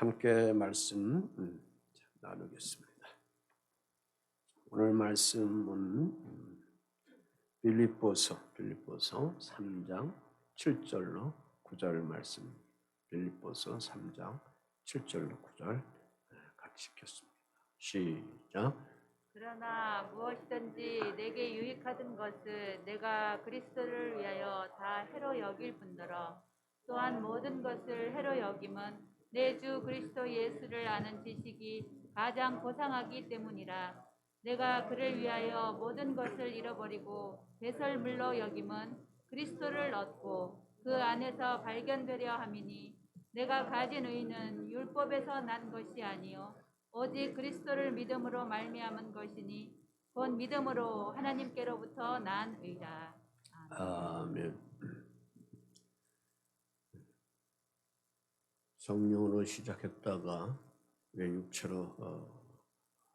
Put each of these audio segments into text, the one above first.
함께 말씀 나누겠습니다. 오늘 말씀은 빌립보서 3장 7절로 9절 말씀. 빌립보서 3장 7절로 9절 같이 읽겠습니다. 시작. 그러나 무엇이든지 내게 유익하던 것을 내가 그리스도를 위하여 다 해로 여길 뿐더러 또한 모든 것을 해로 여김은 내 주 그리스도 예수를 아는 지식이 가장 고상하기 때문이라. 내가 그를 위하여 모든 것을 잃어버리고 배설물로 여김은 그리스도를 얻고 그 안에서 발견되려 함이니 내가 가진 의는 율법에서 난 것이 아니요 오직 그리스도를 믿음으로 말미암은 것이니 곧 믿음으로 하나님께로부터 난 의라. 아멘. 성령으로 시작했다가 왜 육체로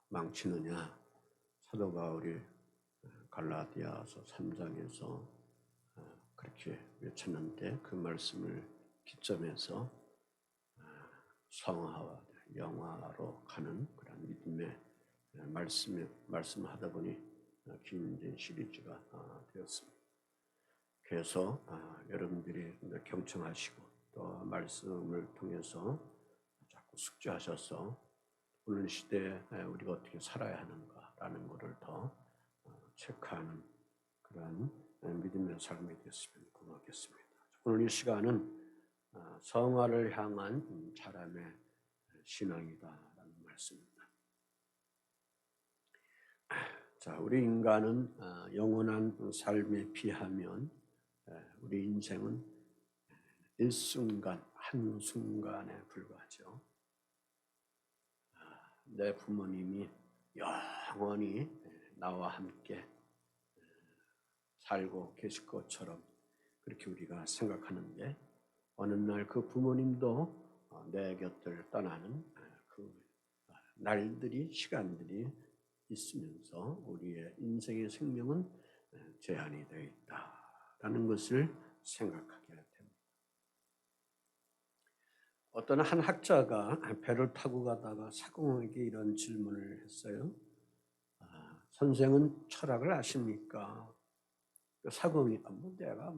망치느냐. 사도 바울이 갈라디아서 3장에서 그렇게 외쳤는데 그 말씀을 기점해서 성화와 영화로 가는 그런 믿음의 말씀하다 보니 긴 시리즈가 되었습니다. 그래서 여러분들이 경청하시고 또 말씀을 통해서 자꾸 숙지하셔서 오늘 시대에 우리가 어떻게 살아야 하는가라는 것을 더 체크하는 그런 믿음의 삶이 됐으면 고맙겠습니다. 오늘 이 시간은 성화를 향한 사람의 신앙이다라는 말씀입니다. 자, 우리 인간은 영원한 삶에 비하면 우리 인생은 일순간, 한순간에 불과하죠. 내 부모님이 영원히 나와 함께 살고 계실 것처럼 그렇게 우리가 생각하는데 어느 날 그 부모님도 내 곁을 떠나는 그 날들이, 시간들이 있으면서 우리의 인생의 생명은 제한이 되어 있다라는 것을 생각하게 됩니다. 어떤 한 학자가 배를 타고 가다가 사공에게 이런 질문을 했어요. 선생은 철학을 아십니까? 사공이 내가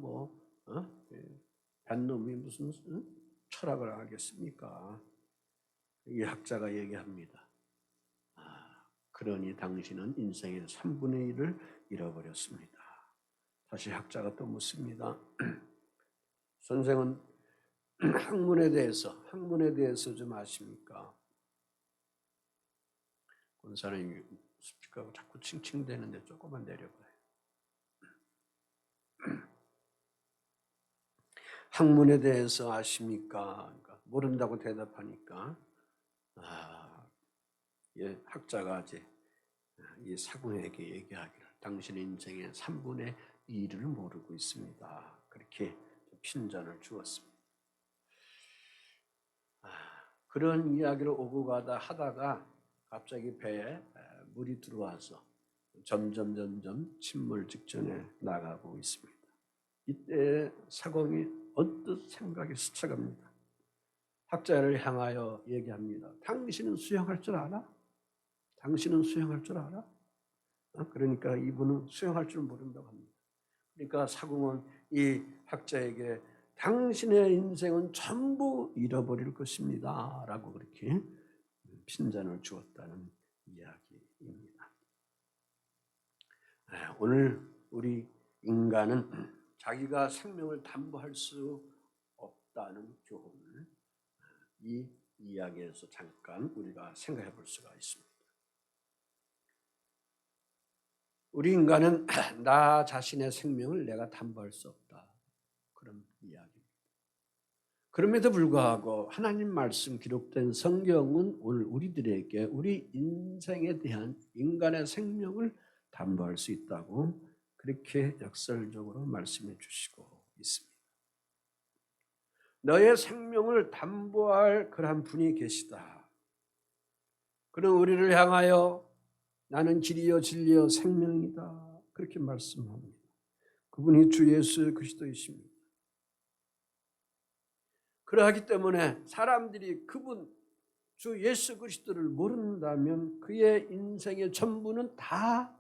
뱃놈이 무슨 철학을 알겠습니까? 이 학자가 얘기합니다. 그러니 당신은 인생의 3분의 1을 잃어버렸습니다. 다시 학자가 또 묻습니다. 선생은 학문에 대해서 좀 아십니까? 권사님이 스피커가 자꾸 칭칭대는데 조금만 내려봐요. 학문에 대해서 아십니까? 그러니까 모른다고 대답하니까 학자가 이제 이 사공에게 얘기하기를 당신의 인생의 3분의 2를 모르고 있습니다. 그렇게 핀잔을 주었습니다. 그런 이야기를 오고 가다 하다가 갑자기 배에 물이 들어와서 점점 침몰 직전에 나가고 있습니다. 이때 사공이 언뜻 생각이 스쳐갑니다. 학자를 향하여 얘기합니다. 당신은 수영할 줄 알아? 당신은 수영할 줄 알아? 그러니까 이분은 수영할 줄 모른다고 합니다. 그러니까 사공은 이 학자에게 당신의 인생은 전부 잃어버릴 것입니다 라고 그렇게 핀잔을 주었다는 이야기입니다. 오늘 우리 인간은 자기가 생명을 담보할 수 없다는 교훈을 이 이야기에서 잠깐 우리가 생각해 볼 수가 있습니다. 우리 인간은 나 자신의 생명을 내가 담보할 수 없다. 그런 이야기입니다. 그럼에도 불구하고 하나님 말씀 기록된 성경은 오늘 우리들에게 우리 인생에 대한 인간의 생명을 담보할 수 있다고 그렇게 역설적으로 말씀해 주시고 있습니다. 너의 생명을 담보할 그런 분이 계시다. 그는 우리를 향하여 나는 길이요 진리요 생명이다. 그렇게 말씀합니다. 그분이 주 예수 그리스도이십니다. 그러하기 때문에 사람들이 그분 주 예수 그리스도를 모른다면 그의 인생의 전부는 다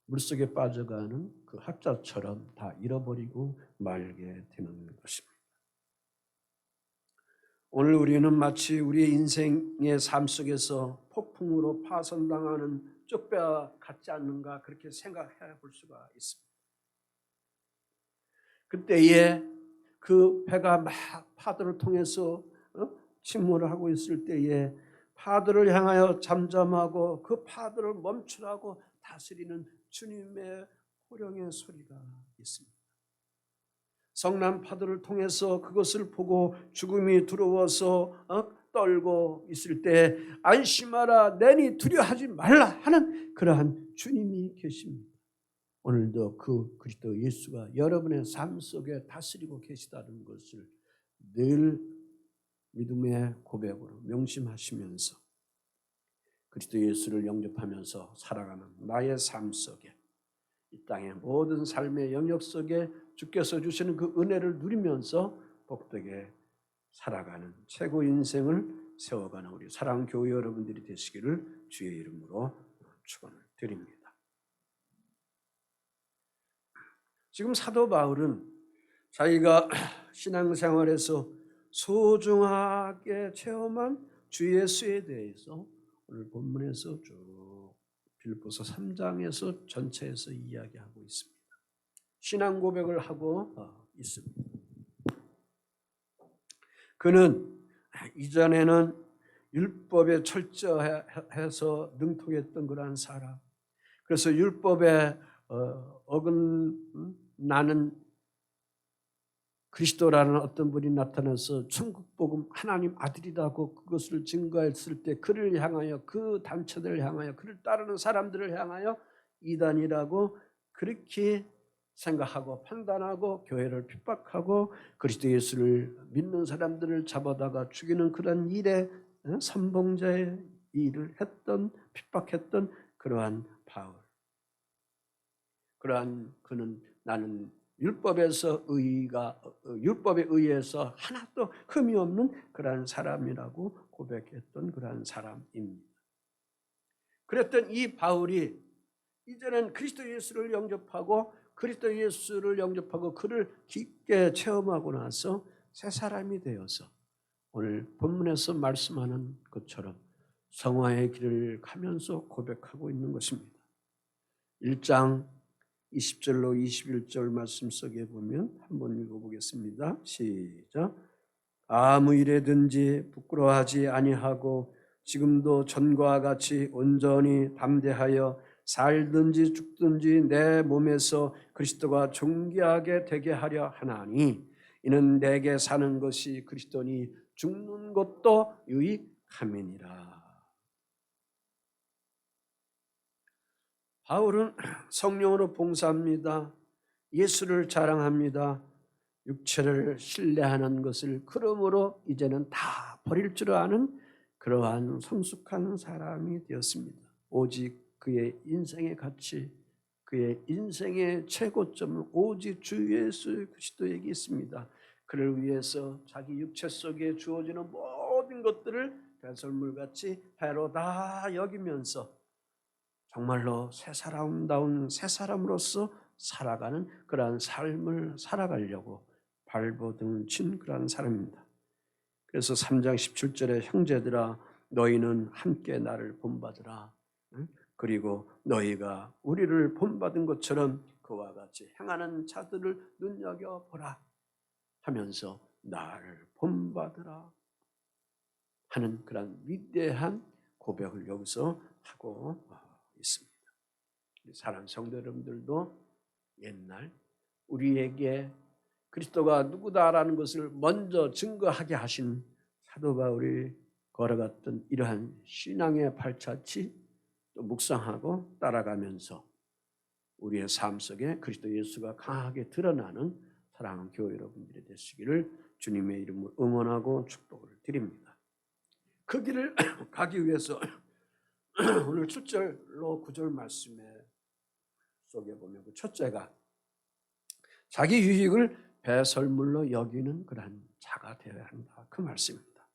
물속에 빠져가는 그 학자처럼 다 잃어버리고 말게 되는 것입니다. 오늘 우리는 마치 우리의 인생의 삶 속에서 폭풍으로 파손당하는 쪽배와 같지 않는가 그렇게 생각해 볼 수가 있습니다. 그때에 그 배가 막 파도를 통해서 침몰을 하고 있을 때에 파도를 향하여 잠잠하고 그 파도를 멈추라고 다스리는 주님의 호령의 소리가 있습니다. 성난 파도를 통해서 그것을 보고 죽음이 두려워서 떨고 있을 때 안심하라 내니 두려워하지 말라 하는 그러한 주님이 계십니다. 오늘도 그 그리스도 예수가 여러분의 삶 속에 다스리고 계시다는 것을 늘 믿음의 고백으로 명심하시면서 그리스도 예수를 영접하면서 살아가는 나의 삶 속에 이 땅의 모든 삶의 영역 속에 주께서 주시는 그 은혜를 누리면서 복되게 살아가는 최고 인생을 세워가는 우리 사랑하는 교회 여러분들이 되시기를 주의 이름으로 축원을 드립니다. 지금 사도 바울은 자기가 신앙생활에서 소중하게 체험한 주 예수에 대해서 오늘 본문에서 쭉 빌립보서 3장에서 전체에서 이야기하고 있습니다. 신앙 고백을 하고 있습니다. 그는 이전에는 율법에 철저해서 능통했던 그러한 사람, 그래서 율법에 어긋나는 그리스도라는 어떤 분이 나타나서 천국복음 하나님 아들이라고 그것을 증거했을 때 그를 향하여 그 단체들을 향하여 그를 따르는 사람들을 향하여 이단이라고 그렇게 생각하고 판단하고 교회를 핍박하고 그리스도 예수를 믿는 사람들을 잡아다가 죽이는 그런 일에 선봉자의 일을 했던 핍박했던 그러한 바울. 그러한 그는 나는 율법에 의해서 하나도 흠이 없는 그러한 사람이라고 고백했던 그러한 사람입니다. 그랬던 이 바울이 이제는 그리스도 예수를 영접하고 그를 깊게 체험하고 나서 새 사람이 되어서 오늘 본문에서 말씀하는 것처럼 성화의 길을 가면서 고백하고 있는 것입니다. 1장 20절로 21절 말씀 속에 보면 한번 읽어보겠습니다. 시작. 아무 일에든지 부끄러워하지 아니하고 지금도 전과 같이 온전히 담대하여 살든지 죽든지 내 몸에서 그리스도가 존귀하게 되게 하려 하나니 이는 내게 사는 것이 그리스도니 죽는 것도 유익함이니라. 바울은 성령으로 봉사합니다. 예수를 자랑합니다. 육체를 신뢰하는 것을 그러므로 이제는 다 버릴 줄 아는 그러한 성숙한 사람이 되었습니다. 오직 그의 인생의 가치, 그의 인생의 최고점은 오직 주 예수 그리스도에게 있습니다. 그를 위해서 자기 육체 속에 주어지는 모든 것들을 배설물같이 배로 다 여기면서 정말로 새 사람다운 새 사람으로서 살아가는 그러한 삶을 살아가려고 발버둥을 친 그러한 사람입니다. 그래서 3장 17절에 형제들아 너희는 함께 나를 본받으라. 그리고 너희가 우리를 본받은 것처럼 그와 같이 행하는 자들을 눈여겨보라 하면서 나를 본받으라 하는 그런 위대한 고백을 여기서 하고 있습니다. 사랑하는 성도 여러분들도 옛날 우리에게 그리스도가 누구다라는 것을 먼저 증거하게 하신 사도 바울이 걸어갔던 이러한 신앙의 발자취 또 묵상하고 따라가면서 우리의 삶 속에 그리스도 예수가 강하게 드러나는 사랑하는 교회 여러분들이 되시기를 주님의 이름으로 응원하고 축복을 드립니다. 그 길을 가기 위해서 오늘 7절로 9절 말씀에 속에 보면 그 첫째가 자기 유익을 배설물로 여기는 그러한 자가 되어야 한다. 그 말씀입니다.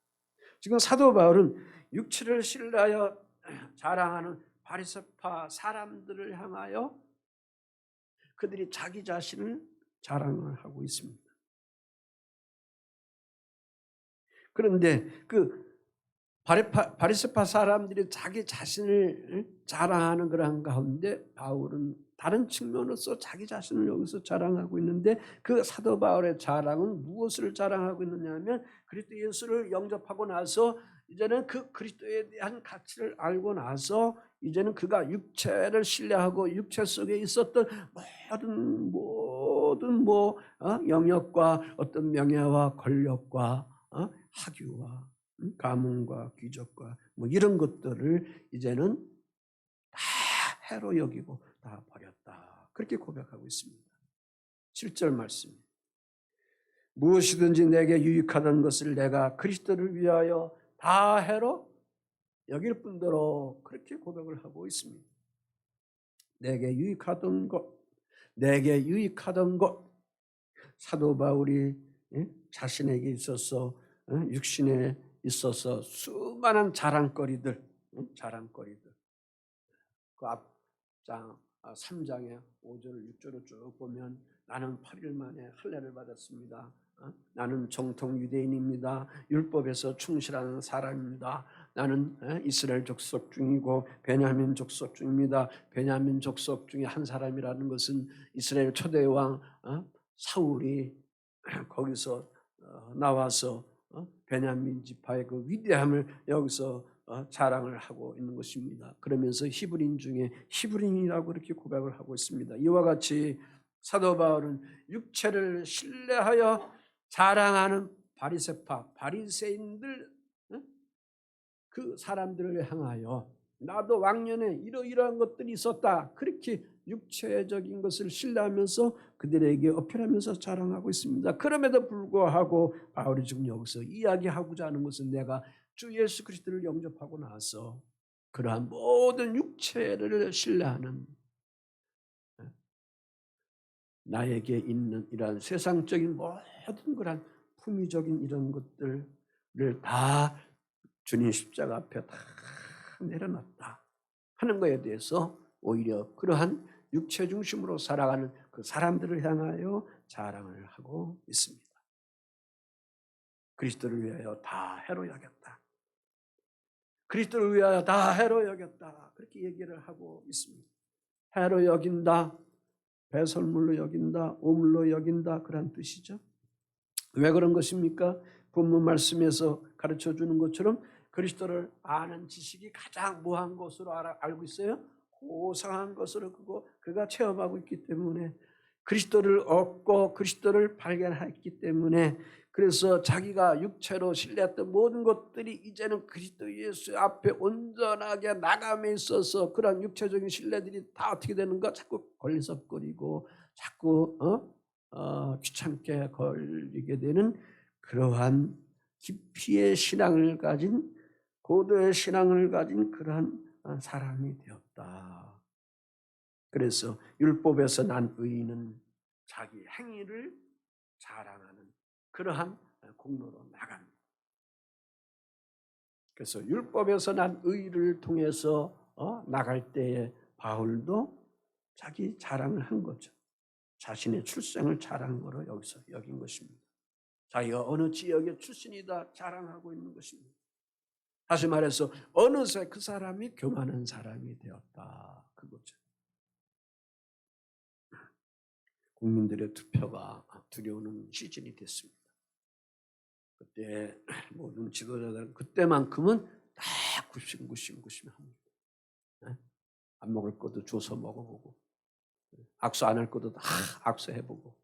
지금 사도 바울은 육체를 신뢰하여 자랑하는 바리새파 사람들을 향하여 그들이 자기 자신을 자랑을 하고 있습니다. 그런데 그 바리새파 사람들이 자기 자신을 자랑하는 그런 가운데 바울은 다른 측면으로서 자기 자신을 여기서 자랑하고 있는데 그 사도 바울의 자랑은 무엇을 자랑하고 있느냐 하면 그리스도 예수를 영접하고 나서 이제는 그 그리스도에 대한 가치를 알고 나서 이제는 그가 육체를 신뢰하고 육체 속에 있었던 모든 영역과 어떤 명예와 권력과 학위와 가문과 귀족과 이런 것들을 이제는 다 해로 여기고 다 버렸다. 그렇게 고백하고 있습니다. 7절 말씀. 무엇이든지 내게 유익하던 것을 내가 그리스도를 위하여 다 해로 여길 뿐더러 그렇게 고백을 하고 있습니다. 내게 유익하던 것, 내게 유익하던 것. 사도 바울이 자신에게 있어서 육신에 있어서 수많은 자랑거리들 그 앞장 3장에 5절 6절을 쭉 보면 나는 8일 만에 할례를 받았습니다. 나는 정통 유대인입니다. 율법에서 충실한 사람입니다. 나는 이스라엘 족속 중이고 베냐민 족속 중입니다. 베냐민 족속 중에 한 사람이라는 것은 이스라엘 초대왕 사울이 거기서 나와서 베냐민 지파의 그 위대함을 여기서 자랑을 하고 있는 것입니다. 그러면서 히브리인 중에 히브리인이라고 이렇게 고백을 하고 있습니다. 이와 같이 사도 바울은 육체를 신뢰하여 자랑하는 바리새인들 그 사람들을 향하여 나도 왕년에 이러이러한 것들이 있었다. 그렇게 육체적인 것을 신뢰하면서 그들에게 어필하면서 자랑하고 있습니다. 그럼에도 불구하고 바울이 지금 여기서 이야기하고자 하는 것은 내가 주 예수 그리스도를 영접하고 나서 그러한 모든 육체를 신뢰하는 나에게 있는 이러한 세상적인 모든 그런 품위적인 이런 것들을 다 주님 십자가 앞에 다 내려놨다 하는 것에 대해서 오히려 그러한 육체 중심으로 살아가는 그 사람들을 향하여 자랑을 하고 있습니다. 그리스도를 위하여 다 해로 여겼다. 그리스도를 위하여 다 해로 여겼다. 그렇게 얘기를 하고 있습니다. 해로 여긴다, 배설물로 여긴다, 오물로 여긴다 그런 뜻이죠. 왜 그런 것입니까? 본문 말씀에서 가르쳐 주는 것처럼 그리스도를 아는 지식이 가장 무한 것으로 알고 있어요. 고상한 것으로 그가 체험하고 있기 때문에 그리스도를 얻고 그리스도를 발견했기 때문에 그래서 자기가 육체로 신뢰했던 모든 것들이 이제는 그리스도 예수 앞에 온전하게 나감에 있어서 그런 육체적인 신뢰들이 다 어떻게 되는가? 자꾸 걸리석거리고 자꾸 귀찮게 걸리게 되는 그러한 깊이의 신앙을 가진 고도의 신앙을 가진 그러한 사람이 되었다. 그래서 율법에서 난 의인은 자기 행위를 자랑하는 그러한 공로로 나갑니다. 그래서 율법에서 난 의를 통해서 나갈 때에 바울도 자기 자랑을 한 거죠. 자신의 출생을 자랑한 거로 여기서 여긴 것입니다. 자기가 어느 지역의 출신이다 자랑하고 있는 것입니다. 다시 말해서 어느새 그 사람이 교만한 사람이 되었다. 그거죠. 국민들의 투표가 두려우는 시즌이 됐습니다. 그때 모든 지도자들은 그때만큼은 다 굽신굽신 합니다. 안 먹을 것도 줘서 먹어보고 악수 안 할 것도 다 악수해보고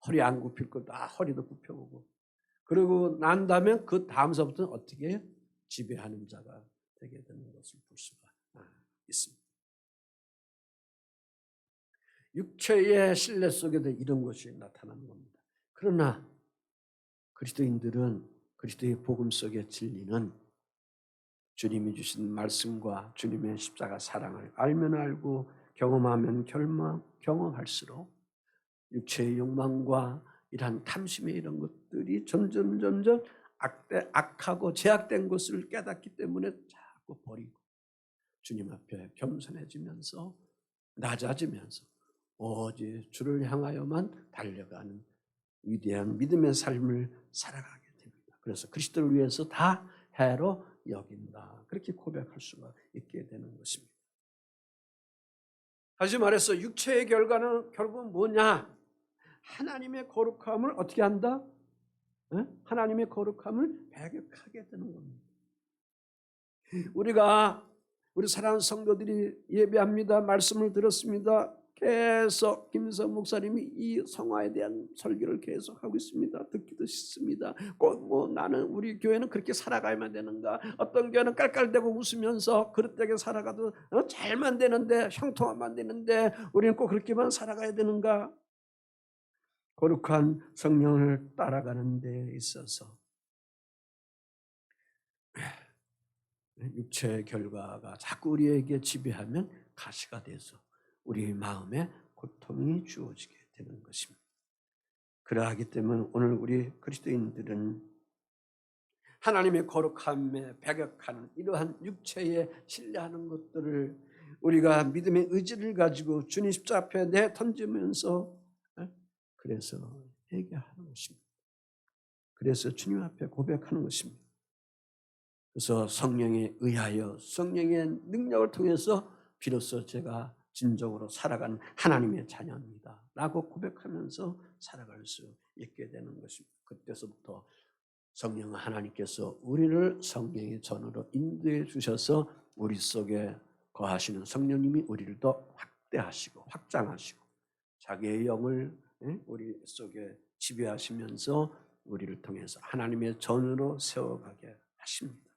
허리 안 굽힐 것도 다 허리도 굽혀보고 그러고 난 다음에 그 다음서부터는 어떻게 해요? 지배하는 자가 되게 되는 것을 볼 수가 있습니다. 육체의 신뢰 속에도 이런 것이 나타나는 겁니다. 그러나 그리스도인들은 그리스도의 복음 속의 진리는 주님이 주신 말씀과 주님의 십자가 사랑을 알면 알고 경험하면 경험할수록 육체의 욕망과 이러한 탐심의 이런 것들이 점점 악하고 제약된 것을 깨닫기 때문에 자꾸 버리고 주님 앞에 겸손해지면서 낮아지면서 오직 주를 향하여만 달려가는 위대한 믿음의 삶을 살아가게 됩니다. 그래서 그리스도를 위해서 다 해로 여긴다. 그렇게 고백할 수가 있게 되는 것입니다. 다시 말해서 육체의 결과는 결국은 뭐냐? 하나님의 거룩함을 어떻게 한다? 하나님의 거룩함을 배격하게 되는 겁니다. 우리 사랑하는 성도들이 예배합니다. 말씀을 들었습니다. 계속 김성 목사님이 이 성화에 대한 설교를 계속 하고 있습니다. 듣기도 싫습니다. 꼭 나는 우리 교회는 그렇게 살아가야만 되는가? 어떤 교회는 깔깔대고 웃으면서 그릇되게 살아가도 잘만 되는데 형통하면 되는데 우리는 꼭 그렇게만 살아가야 되는가? 거룩한 성령을 따라가는 데 있어서 육체의 결과가 자꾸 우리에게 지배하면 가시가 돼서 우리 마음에 고통이 주어지게 되는 것입니다. 그러하기 때문에 오늘 우리 그리스도인들은 하나님의 거룩함에 배격하는 이러한 육체에 신뢰하는 것들을 우리가 믿음의 의지를 가지고 주님 십자가 앞에 내던지면서 그래서 얘기하는 것입니다. 그래서 주님 앞에 고백하는 것입니다. 그래서 성령에 의하여 성령의 능력을 통해서 비로소 제가 진정으로 살아가는 하나님의 자녀입니다 라고 고백하면서 살아갈 수 있게 되는 것입니다. 그때서부터 성령 하나님께서 우리를 성령의 전으로 인도해 주셔서 우리 속에 거하시는 성령님이 우리를 더 확대하시고 확장하시고 자기의 영을 우리 속에 지배하시면서 우리를 통해서 하나님의 전으로 세워가게 하십니다.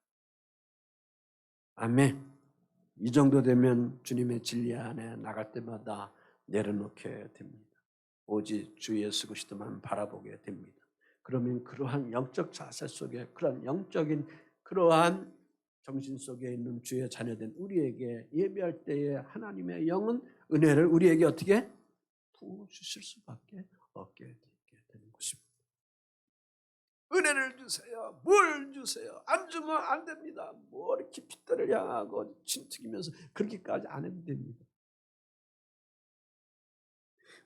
아멘. 이 정도 되면 주님의 진리 안에 나갈 때마다 내려놓게 됩니다. 오직 주 예수 그리스도만 바라보게 됩니다. 그러면 그러한 영적 자세 속에 그런 영적인 그러한 정신 속에 있는 주의 자녀된 우리에게 예배할 때에 하나님의 영은 은혜를 우리에게 어떻게 부어주실 수밖에 없게 되는 것입니다. 은혜를 주세요. 뭘 주세요. 안 주면 안 됩니다. 뭐 이렇게 핏대를 향하고 침튀기면서 그렇게까지 안 해도 됩니다.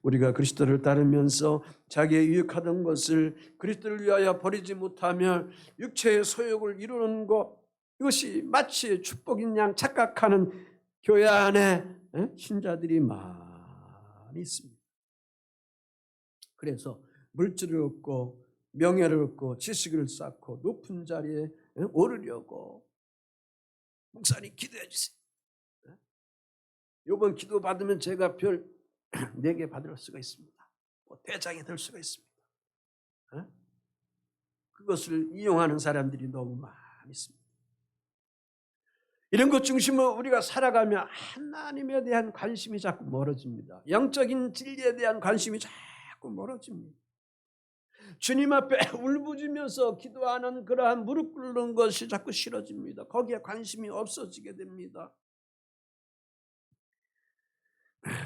우리가 그리스도를 따르면서 자기의 유익하던 것을 그리스도를 위하여 버리지 못하며 육체의 소욕을 이루는 것, 이것이 마치 축복인 양 착각하는 교회 안에 신자들이 많이 있습니다. 그래서 물질을 얻고 명예를 얻고 지식을 쌓고 높은 자리에 오르려고 목사님 기도해 주세요. 이번 기도 받으면 제가 별 4개 받을 수가 있습니다. 대장이 될 수가 있습니다. 그것을 이용하는 사람들이 너무 많이 있습니다. 이런 것 중심으로 우리가 살아가면 하나님에 대한 관심이 자꾸 멀어집니다. 영적인 진리에 대한 관심이 자꾸 멀어집니다. 주님 앞에 울부짖으면서 기도하는 그러한 무릎 꿇는 것이 자꾸 싫어집니다. 거기에 관심이 없어지게 됩니다.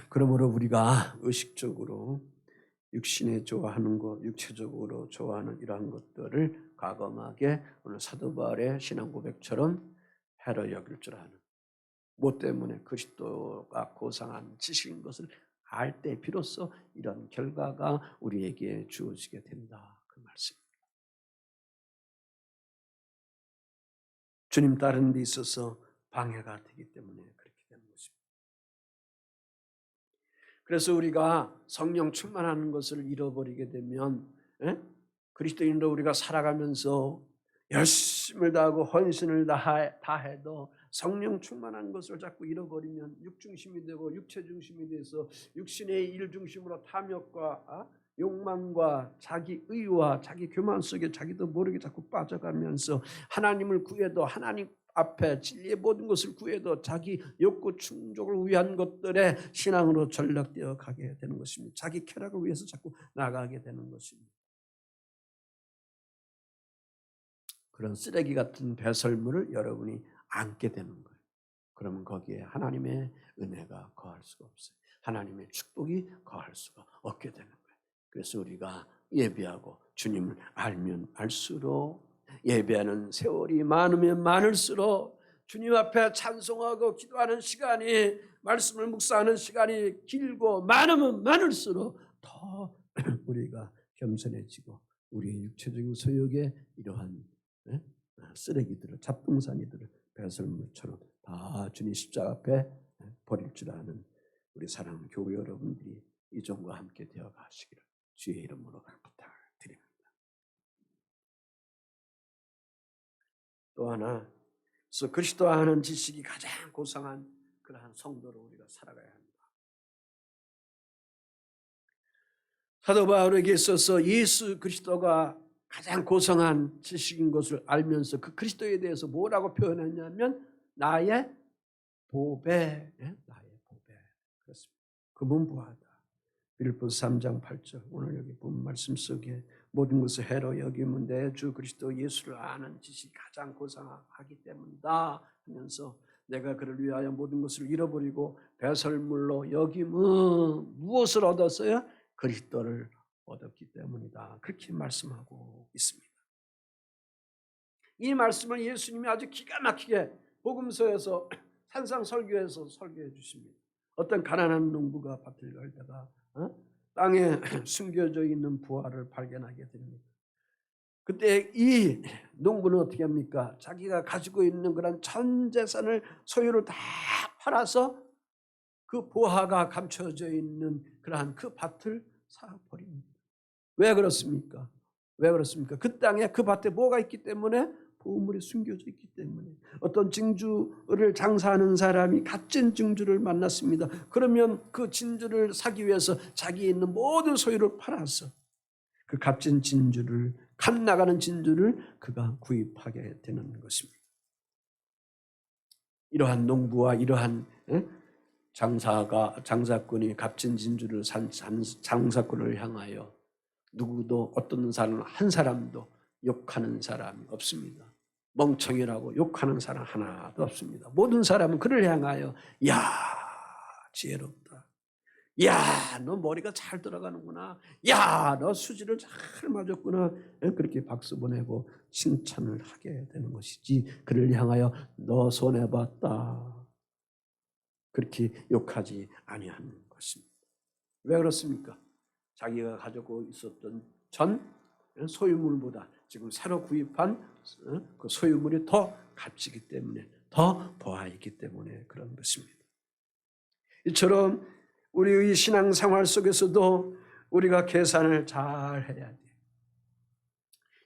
그러므로 우리가 의식적으로 육신에 좋아하는 것, 육체적으로 좋아하는 이러한 것들을 과감하게 오늘 사도 바울의 신앙 고백처럼 해로 여길 줄 아는 뭐 때문에 그리스도가 고상한 지식인 것을 알 때 비로소 이런 결과가 우리에게 주어지게 된다. 그 말씀입니다. 주님 따르는 데 있어서 방해가 되기 때문에 그렇게 되는 것입니다. 그래서 우리가 성령 충만하는 것을 잃어버리게 되면 그리스도인으로 우리가 살아가면서 열심을 다하고 헌신을 다해도 성령 충만한 것을 자꾸 잃어버리면 육중심이 되고 육체중심이 돼서 육신의 일 중심으로 탐욕과 욕망과 자기 의와 자기 교만 속에 자기도 모르게 자꾸 빠져가면서 하나님을 구해도 하나님 앞에 진리의 모든 것을 구해도 자기 욕구 충족을 위한 것들에 신앙으로 전락되어 가게 되는 것입니다. 자기 쾌락을 위해서 자꾸 나가게 되는 것입니다. 그런 쓰레기 같은 배설물을 여러분이 안게 되는 거예요. 그러면 거기에 하나님의 은혜가 거할 수가 없어요. 하나님의 축복이 거할 수가 없게 되는 거예요. 그래서 우리가 예배하고 주님을 알면 알수록 예배하는 세월이 많으면 많을수록 주님 앞에 찬송하고 기도하는 시간이, 말씀을 묵상하는 시간이 길고 많으면 많을수록 더 우리가 겸손해지고 우리의 육체적인 소욕에 이러한 쓰레기들을, 잡동사니들을 배설물처럼 다 주님 십자가 앞에 버릴 줄 아는 우리 사랑하는 교회 여러분들이 이종과 함께 되어 가시기를 주의 이름으로 부탁드립니다. 또 하나, 그래서 그리스도 아는 지식이 가장 고상한 그러한 성도로 우리가 살아가야 합니다. 사도 바울에게 있어서 예수 그리스도가 가장 고상한 지식인 것을 알면서 그 그리스도에 대해서 뭐라고 표현했냐면 나의 보배, 나의 보배. 그렇습니다. 금은부하다. 빌립보서 3장 8절, 오늘 여기 본 말씀 속에 모든 것을 해로 여기면 내 주 그리스도 예수를 아는 지식이 가장 고상하기 때문이다 하면서 내가 그를 위하여 모든 것을 잃어버리고 배설물로 여김은 무엇을 얻었어요? 그리스도를 얻었기 때문이다. 그렇게 말씀하고 있습니다. 이 말씀을 예수님이 아주 기가 막히게 복음서에서 산상설교에서 설교해 주십니다. 어떤 가난한 농부가 밭을 열다가 땅에 숨겨져 있는 부화를 발견하게 됩니다. 그때 이 농부는 어떻게 합니까? 자기가 가지고 있는 그런 전 재산을, 소유를 다 팔아서 그 부화가 감춰져 있는 그러한 그 밭을 사버립니다. 왜 그렇습니까? 왜 그렇습니까? 그 땅에, 그 밭에 뭐가 있기 때문에? 보물이 숨겨져 있기 때문에. 어떤 진주를 장사하는 사람이 값진 진주를 만났습니다. 그러면 그 진주를 사기 위해서 자기에 있는 모든 소유를 팔아서 그 값진 진주를, 값 나가는 진주를 그가 구입하게 되는 것입니다. 이러한 농부와 이러한 장사꾼이 값진 진주를 산 장사꾼을 향하여 누구도, 어떤 사람 한 사람도 욕하는 사람이 없습니다. 멍청이라고 욕하는 사람 하나도 없습니다. 모든 사람은 그를 향하여 야, 지혜롭다. 야, 너 머리가 잘 들어가는구나. 야, 너 수지를 잘 맞았구나. 그렇게 박수 보내고 칭찬을 하게 되는 것이지, 그를 향하여 너 손해봤다, 그렇게 욕하지 아니하는 것입니다. 왜 그렇습니까? 자기가 가지고 있었던 전 소유물보다 지금 새로 구입한 그 소유물이 더 값지기 때문에, 더 보아있기 때문에 그런 것입니다. 이처럼 우리의 신앙생활 속에서도 우리가 계산을 잘 해야 돼요.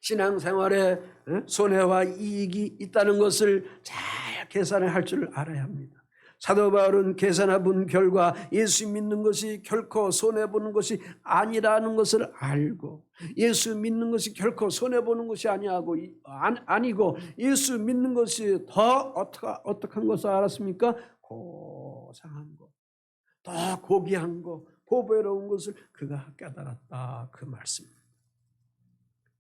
신앙생활에 손해와 이익이 있다는 것을 잘 계산을 할 줄 알아야 합니다. 사도 바울은 계산해 본 결과 예수 믿는 것이 결코 손해보는 것이 아니라는 것을 알고, 예수 믿는 것이 결코 손해보는 것이 아니고 예수 믿는 것이 더 어떡한 것을 알았습니까? 고상한 것, 더 고귀한 것, 보배로운 것을 그가 깨달았다, 그 말씀입니다.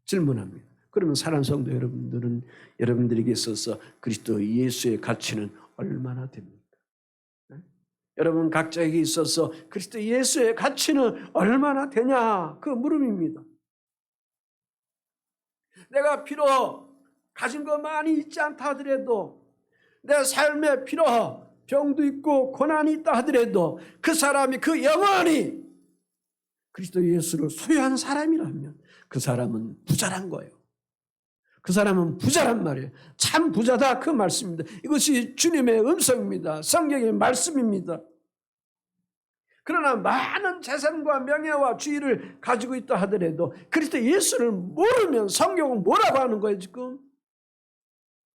질문합니다. 그러면 사랑하는 성도 여러분들은, 여러분들에게 있어서 그리스도 예수의 가치는 얼마나 됩니까? 여러분 각자에게 있어서 그리스도 예수의 가치는 얼마나 되냐, 그 물음입니다. 내가 비록 가진 거 많이 있지 않다 하더라도, 내 삶에 비록 병도 있고 고난이 있다 하더라도 그 사람이, 그 영혼이 그리스도 예수를 소유한 사람이라면 그 사람은 부자란 거예요. 그 사람은 부자란 말이에요. 참 부자다, 그 말씀입니다. 이것이 주님의 음성입니다. 성경의 말씀입니다. 그러나 많은 재산과 명예와 지위를 가지고 있다 하더라도 그리스도 예수를 모르면, 성경은 뭐라고 하는 거예요 지금?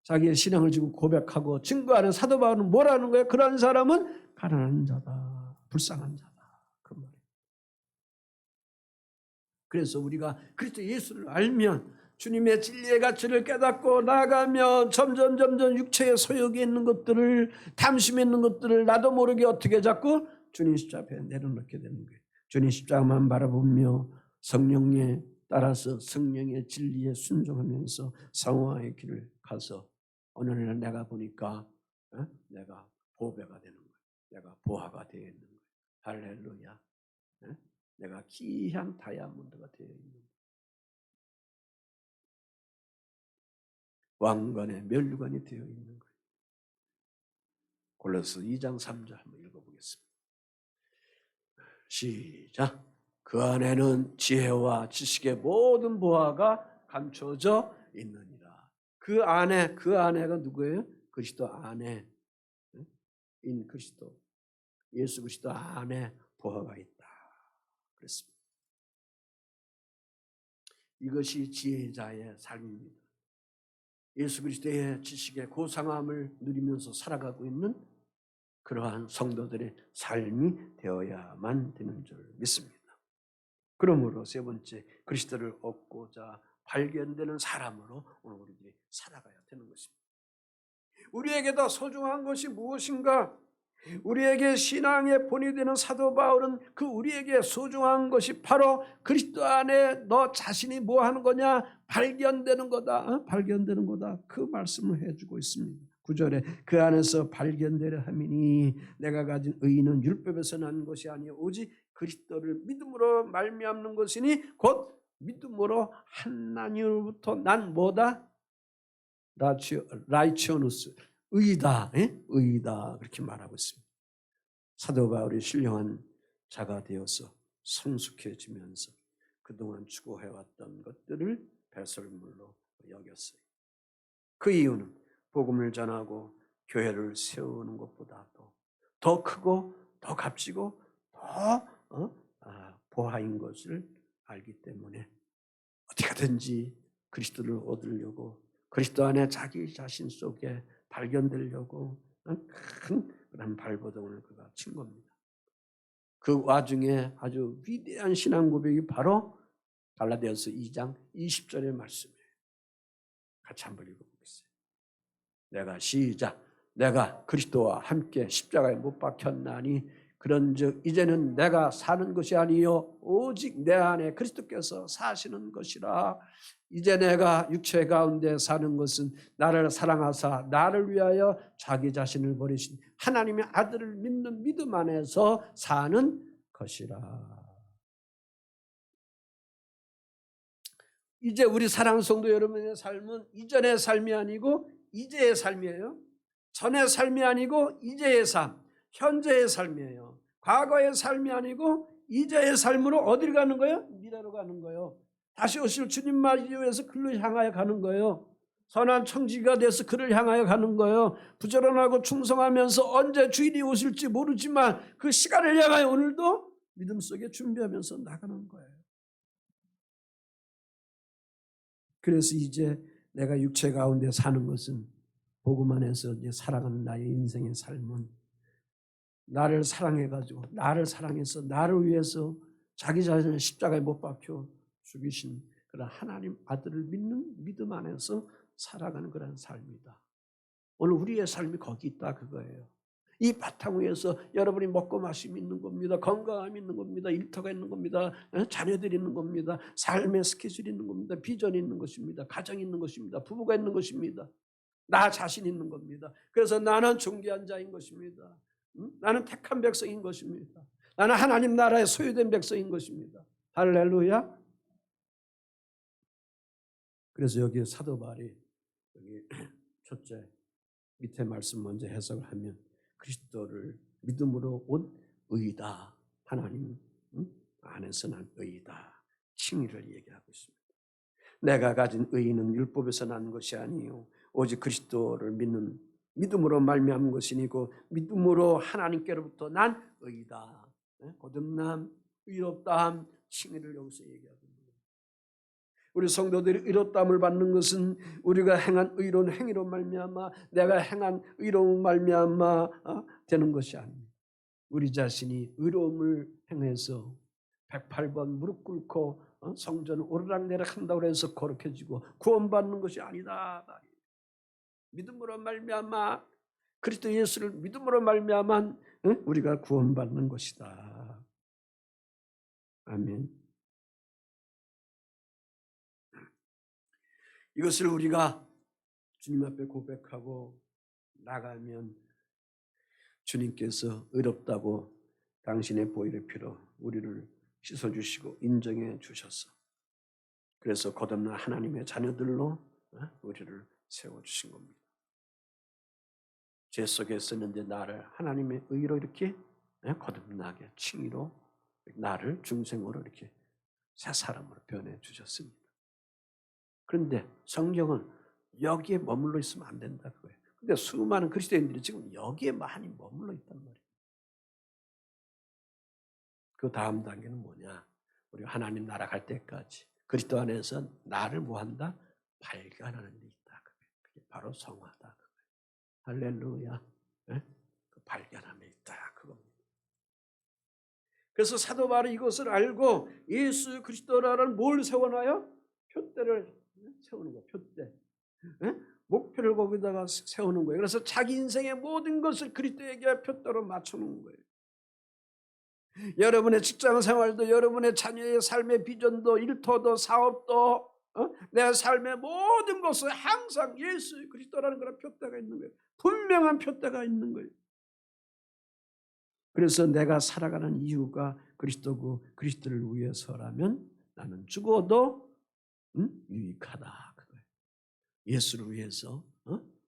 자기의 신앙을 지금 고백하고 증거하는 사도 바울은 뭐라는 거예요? 그런 사람은 가난한 자다, 불쌍한 자다, 그 말이에요. 그래서 우리가 그리스도 예수를 알면, 주님의 진리의 가치를 깨닫고 나아가면 점점 육체의 소욕에 있는 것들을, 탐심에 있는 것들을 나도 모르게 어떻게 자꾸 주님 십자가 앞에 내려놓게 되는 거예요. 주님 십자가만 바라보며 성령에 따라서 성령의 진리에 순종하면서 상호와의 길을 가서 어느 날 내가 보니까 내가 보배가 되는 거예요. 내가 보화가 되어 있는 거예요. 할렐루야. 내가 귀한 다이아몬드가 되어 있는 거예요. 왕관의 면류관이 되어 있는 거예요. 골로새 2장 3절 한번 읽어보겠습니다. 시작. 그 안에는 지혜와 지식의 모든 보화가 감춰져 있느니라. 그 안에가 누구예요? 그리스도 안에, 인 그리스도, 예수 그리스도 안에 보화가 있다 그랬습니다. 이것이 지혜자의 삶입니다. 예수 그리스도의 지식의 고상함을 누리면서 살아가고 있는 그러한 성도들의 삶이 되어야만 되는 줄 믿습니다. 그러므로 세 번째, 그리스도를 얻고자 발견되는 사람으로 오늘 우리들이 살아가야 되는 것입니다. 우리에게도 소중한 것이 무엇인가? 우리에게 신앙의 본이 되는 사도 바울은 그 우리에게 소중한 것이 바로 그리스도 안에 너 자신이 뭐 하는 거냐? 발견되는 거다. 발견되는 거다. 그 말씀을 해주고 있습니다. 9절에 그 안에서 발견되려 함이니 내가 가진 의는 율법에서 난 것이 아니요 오직 그리스도를 믿음으로 말미암는 것이니 곧 믿음으로 하나님으로부터 난 뭐다? 라이치오누스 의다, 의다 그렇게 말하고 있습니다. 사도 바울이 신령한 자가 되어서 성숙해지면서 그동안 추구해왔던 것들을 배설물로 여겼어요. 그 이유는 복음을 전하고 교회를 세우는 것보다도 더 크고 더 값지고 더 보화인 것을 알기 때문에 어떻게든지 그리스도를 얻으려고 그리스도 안에 자기 자신 속에 발견되려고 큰 그런 발버둥을 그가 친 겁니다. 그 와중에 아주 위대한 신앙 고백이 바로 갈라디아서 2장 20절의 말씀이에요. 같이 한번 읽어보겠어요. 내가 그리스도와 함께 십자가에 못 박혔나니 그런즉 이제는 내가 사는 것이 아니요 오직 내 안에 그리스도께서 사시는 것이라. 이제 내가 육체 가운데 사는 것은 나를 사랑하사 나를 위하여 자기 자신을 버리신 하나님의 아들을 믿는 믿음 안에서 사는 것이라. 이제 우리 사랑하는 성도 여러분의 삶은 이전의 삶이 아니고 이제의 삶이에요. 전의 삶이 아니고 이제의 삶, 현재의 삶이에요. 과거의 삶이 아니고 이제의 삶으로 어디를 가는 거예요? 미래로 가는 거예요. 다시 오실 주님 맞이기 위해서 그를 향하여 가는 거예요. 선한 청지기가 돼서 그를 향하여 가는 거예요. 부지런하고 충성하면서 언제 주인이 오실지 모르지만 그 시간을 향하여 오늘도 믿음 속에 준비하면서 나가는 거예요. 그래서 이제 내가 육체 가운데 사는 것은 복음 안에서 이제 살아가는 나의 인생의 삶은 나를 사랑해가지고 나를 사랑해서 나를 위해서 자기 자신을 십자가에 못 박혀 죽이신 그런 하나님 아들을 믿는 믿음 안에서 살아가는 그런 삶이다. 오늘 우리의 삶이 거기 있다 그거예요. 이 바탕 위에서 여러분이 먹고 마심이 있는 겁니다. 건강함이 있는 겁니다. 일터가 있는 겁니다. 자녀들이 있는 겁니다. 삶의 스케줄이 있는 겁니다. 비전이 있는 것입니다. 가정이 있는 것입니다. 부부가 있는 것입니다. 나 자신이 있는 겁니다. 그래서 나는 존귀한 자인 것입니다. 나는 택한 백성인 것입니다. 나는 하나님 나라의 소유된 백성인 것입니다. 할렐루야. 그래서 여기 사도 바울이 여기 첫째 밑에 말씀 먼저 해석을 하면 그리스도를 믿음으로 온 의다. 하나님 안에서 난 의다. 칭의를 얘기하고 있습니다. 내가 가진 의는 율법에서 난 것이 아니요 오직 그리스도를 믿는 믿음으로 말미암은 것이니고 믿음으로 하나님께로부터 난 의다. 거듭남, 의롭다함, 칭의를 여기서 얘기하고 있는 거예요. 우리 성도들이 의롭다함을 받는 것은 우리가 행한 의로운 행위로 말미암아 내가 행한 의로운 말미암아 되는 것이 아닙니다. 우리 자신이 의로움을 행해서 108번 무릎 꿇고 성전을 오르락내락 한다고 해서 거룩해지고 구원받는 것이 아니다. 믿음으로 말미암아 그리스도 예수를 믿음으로 말미암아 우리가 구원받는 것이다. 아멘. 이것을 우리가 주님 앞에 고백하고 나가면 주님께서 의롭다고 당신의 보혈의 피로 우리를 씻어주시고 인정해 주셨어. 그래서 거듭난 하나님의 자녀들로 우리를 세워주신 겁니다. 죄 속에 있었는데 나를 하나님의 의로 이렇게 거듭나게 칭의로 나를 중생으로 이렇게 새 사람으로 변해 주셨습니다. 그런데 성경은 여기에 머물러 있으면 안 된다 그거예요. 근데 수많은 그리스도인들이 지금 여기에 많이 머물러 있단 말이에요. 그 다음 단계는 뭐냐? 우리 하나님 나라 갈 때까지 그리스도 안에서 나를 뭐한다? 발견하는 데 있다. 그게 바로 성화다. 할렐루야. 네? 그 발견함에 있다. 그겁니다. 그래서 사도 바울이 이것을 알고 예수 그리스도라는 뭘 세워놔요? 표대를 세우는 거예요. 표대. 네? 목표를 거기다가 세우는 거예요. 그래서 자기 인생의 모든 것을 그리스도에게 표대로 맞춰놓은 거예요. 여러분의 직장 생활도, 여러분의 자녀의 삶의 비전도, 일터도, 사업도, 내 삶의 모든 것을 항상 예수 그리스도라는 그런 표대가 있는 거예요. 분명한 표대가 있는 거예요. 그래서 내가 살아가는 이유가 그리스도고 그리스도를 위해서라면 나는 죽어도 유익하다. 그거예요. 예수를 위해서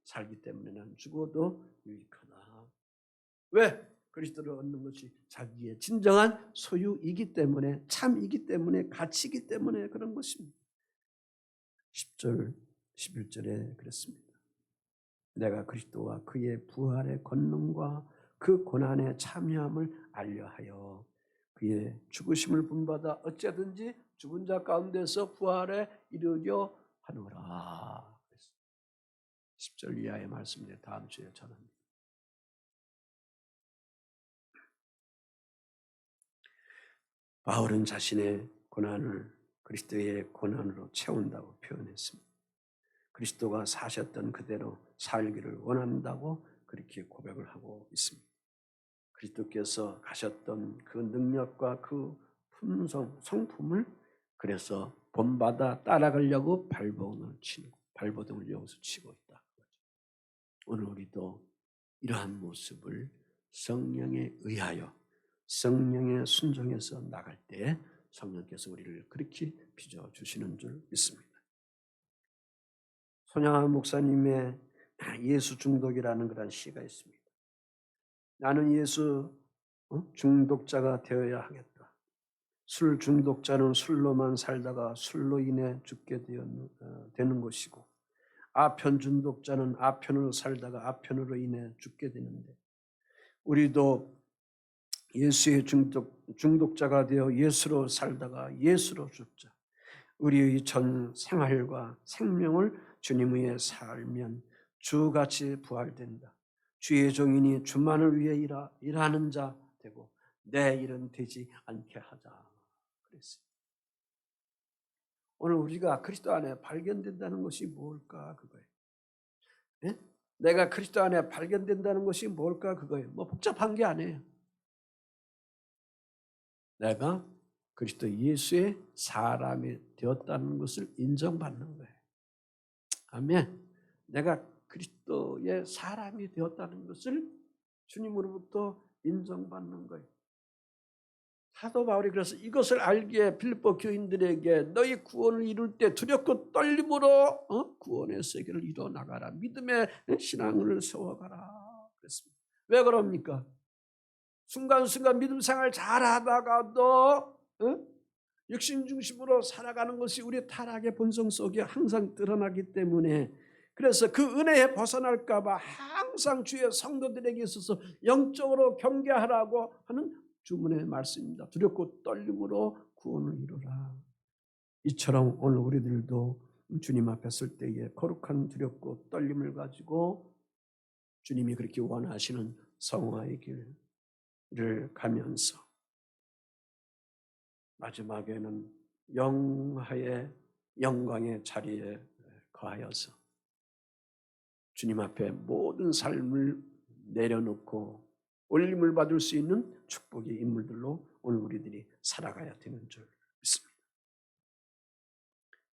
살기 때문에 나는 죽어도 유익하다. 왜? 그리스도를 얻는 것이 자기의 진정한 소유이기 때문에, 참이기 때문에, 가치이기 때문에 그런 것입니다. 10절, 11절에 그랬습니다. 내가 그리스도와 그의 부활의 권능과 그 고난의 참여함을 알려하여 그의 죽으심을 본받아 어찌하든지 죽은 자 가운데서 부활에 이르려 하노라. 10절 이하의 말씀을 다음 주에 전합니다. 바울은 자신의 고난을 그리스도의 고난으로 채운다고 표현했습니다. 그리스도가 사셨던 그대로 살기를 원한다고 그렇게 고백을 하고 있습니다. 그리스도께서 가셨던 그 능력과 그 품성, 성품을 그래서 본받아 따라가려고 발버둥을 여기서 치고 있다. 오늘 우리도 이러한 모습을 성령에 의하여 성령의 순종해서 나갈 때 성령께서 우리를 그렇게 빚어주시는 줄 믿습니다. 손양한 목사님의 예수 중독이라는 그런 시가 있습니다. 나는 예수 중독자가 되어야 하겠다. 술 중독자는 술로만 살다가 술로 인해 죽게 되는 것이고, 아편 중독자는 아편으로 살다가 아편으로 인해 죽게 되는데, 우리도 예수의 중독자가 되어 예수로 살다가 예수로 죽자. 우리의 전 생활과 생명을 주님 위해 살면 주같이 부활된다. 주의 종이니 주만을 위해 일하는 자 되고 내 일은 되지 않게 하자. 그랬어요. 오늘 우리가 그리스도 안에 발견된다는 것이 뭘까 그거예요. 네? 내가 그리스도 안에 발견된다는 것이 뭘까 그거예요. 뭐 복잡한 게 아니에요. 내가 그리스도 예수의 사람이 되었다는 것을 인정받는 거예요. 아멘. 내가 그리스도의 사람이 되었다는 것을 주님으로부터 인정받는 거예요. 사도 바울이 그래서 이것을 알기에 빌립보 교인들에게 너희 구원을 이룰 때 두렵고 떨림으로 구원의 세계를 이뤄나가라. 믿음의 신앙을 세워가라. 그랬습니다. 왜 그럽니까? 순간순간 믿음 생활 잘하다가도 육신 중심으로 살아가는 것이 우리 타락의 본성 속에 항상 드러나기 때문에, 그래서 그 은혜에 벗어날까 봐 항상 주의 성도들에게 있어서 영적으로 경계하라고 하는 주문의 말씀입니다. 두렵고 떨림으로 구원을 이루라. 이처럼 오늘 우리들도 주님 앞에 설 때에 거룩한 두렵고 떨림을 가지고 주님이 그렇게 원하시는 성화의 길을 가면서 마지막에는 영화의 영광의 자리에 거하여서 주님 앞에 모든 삶을 내려놓고 올림을 받을 수 있는 축복의 인물들로 오늘 우리들이 살아가야 되는 줄 믿습니다.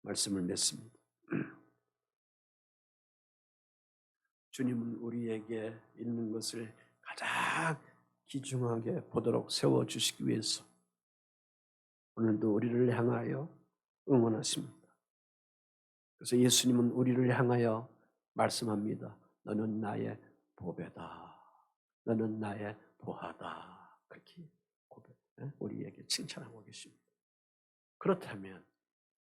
말씀을 맺습니다. 주님은 우리에게 있는 것을 가장 귀중하게 보도록 세워주시기 위해서 오늘도 우리를 향하여 응원하십니다. 그래서 예수님은 우리를 향하여 말씀합니다. 너는 나의 보배다. 너는 나의 보화다. 그렇게 우리에게 칭찬하고 계십니다. 그렇다면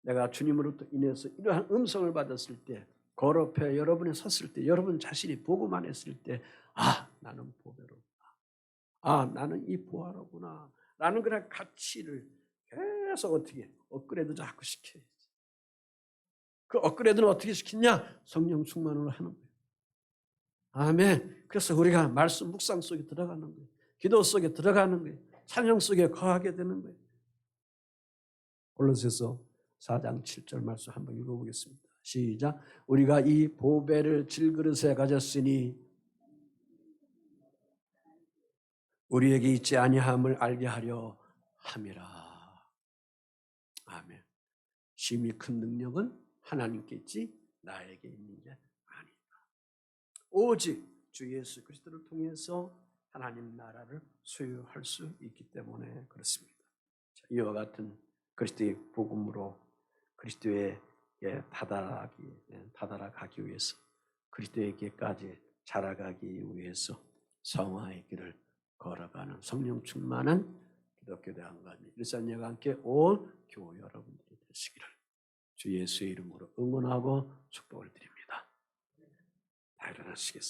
내가 주님으로부터 인해서 이러한 음성을 받았을 때, 거룩해 여러분이 섰을 때, 여러분 자신이 보고만 했을 때, 아, 나는 보배로구나. 아, 나는 이 보화로구나. 라는 그런 가치를 계속 어떻게 업그레이드 자꾸 시켜야지. 그 업그레이드는 어떻게 시키냐? 성령 충만으로 하는 거예요. 아멘. 그래서 우리가 말씀 묵상 속에 들어가는 거예요. 기도 속에 들어가는 거예요. 찬양 속에 거하게 되는 거예요. 골로새서 4장 7절 말씀 한번 읽어보겠습니다. 시작. 우리가 이 보배를 질그릇에 가졌으니 우리에게 있지 아니함을 알게 하려 함이라. 아멘. 심히 큰 능력은 하나님께 있지 나에게 있는 게 아니다. 오직 주 예수 그리스도를 통해서 하나님 나라를 소유할 수 있기 때문에 그렇습니다. 이와 같은 그리스도의 복음으로 그리스도에게 다다라가기 위해서, 그리스도에게까지 자라가기 위해서 성화의 길을 걸어가는 성령 충만한 기독교 대학관님 일산여가 함께 온 교우 여러분들이 되시기를 주 예수의 이름으로 응원하고 축복을 드립니다. 다 일어나시겠습니다.